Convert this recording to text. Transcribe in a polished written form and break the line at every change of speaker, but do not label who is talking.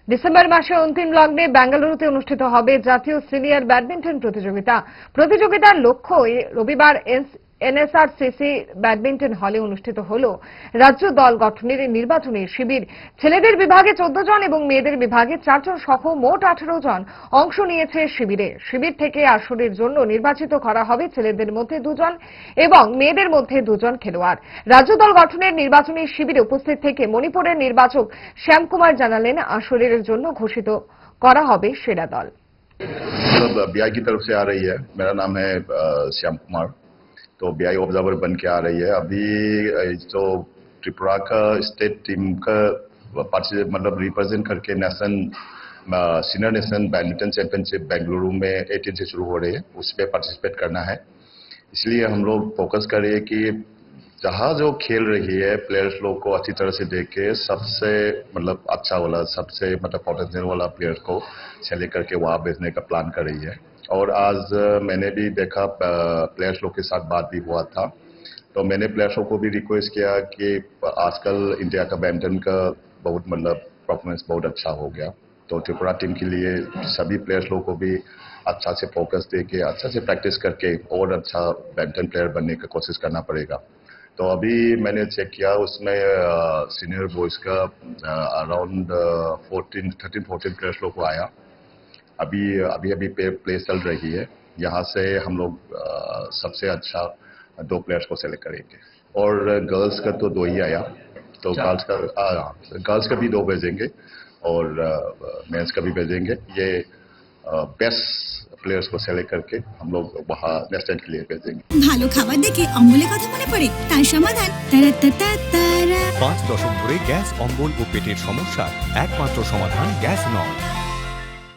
December মাসে অন্তিম লগ্নে বেঙ্গালুরুতে অনুষ্ঠিত হবে জাতীয় সিনিয়র ব্যাডমিন্টন প্রতিযোগিতার লক্ষ্য রবিবার এনএসআরসিসি ব্যাডমিন্টন হলে অনুষ্ঠিত হল রাজ্য দল গঠনের নির্বাচনী শিবির। ছেলেদের বিভাগে 14 জন এবং মেয়েদের বিভাগে 4 জন সহ মোট 18 জন অংশ নিয়েছে শিবির থেকে আসরের জন্য নির্বাচিত করা হবে ছেলেদের মধ্যে 2 জন এবং মেয়েদের মধ্যে 2 জন খেলোয়াড়। রাজ্য দল গঠনের নির্বাচনী শিবিরে উপস্থিত থেকে মণিপুরের নির্বাচক শ্যামকুমার জানালেন আসরের জন্য ঘোষিত করা হবে সেরা দল।
बीआई की तरफ से आ रही है। मेरा नाम है श्याम कुमार, तो बीआई ऑब्जर्वर बन के आ रही है। अभी जो त्रिपुरा का स्टेट टीम का मतलब रिप्रेजेंट करके senior national badminton championship Bengaluru में 18 से शुरू हो रही है, उसमें पार्टिसिपेट करना है। इसलिए हम लोग फोकस कर रहे हैं कि जहाँ जो खेल रही है प्लेयर्स लोग को अच्छी तरह से देख के सबसे मतलब अच्छा वाला सबसे मतलब पोटेंशियल वाला प्लेयर को सेलेक्ट करके वहाँ भेजने का प्लान कर रही है। और आज मैंने भी देखा प्लेयर्स लोग के साथ बात भी हुआ था, तो मैंने प्लेयर्स को भी रिक्वेस्ट किया कि आजकल इंडिया का बैडमिंटन का बहुत मतलब परफॉर्मेंस बहुत अच्छा हो गया, तो त्रिपुरा टीम के लिए सभी प्लेयर्स लोग को भी अच्छा से फोकस दे के अच्छा से प्रैक्टिस करके और अच्छा बैडमिंटन प्लेयर बनने की कोशिश करना पड़ेगा। तो अभी मैंने चेक किया, उसमें सीनियर बॉयज का अराउंड 13-14 प्लेयर्स लोग को आया। अभी प्ले चल रही है। यहाँ से हम लोग सबसे अच्छा 2 प्लेयर्स को सेलेक्ट करेंगे और गर्ल्स का तो 2 ही आया, तो गर्ल्स का भी 2 भेजेंगे और मेंस का भी भेजेंगे। ये बेस्ट প্লেয়ার্স को সিলেক্ট करके हम लोग वहाँ नेक्स्ट टाइम के लिए भेजेंगे।
ভালো খাবার দেখে অম্বলের কথা মনে পড়ে, তার সমাধান
5 দশক ধরে গ্যাস, অম্বল ও পেটের সমস্যার একমাত্র সমাধান গ্যাস নল।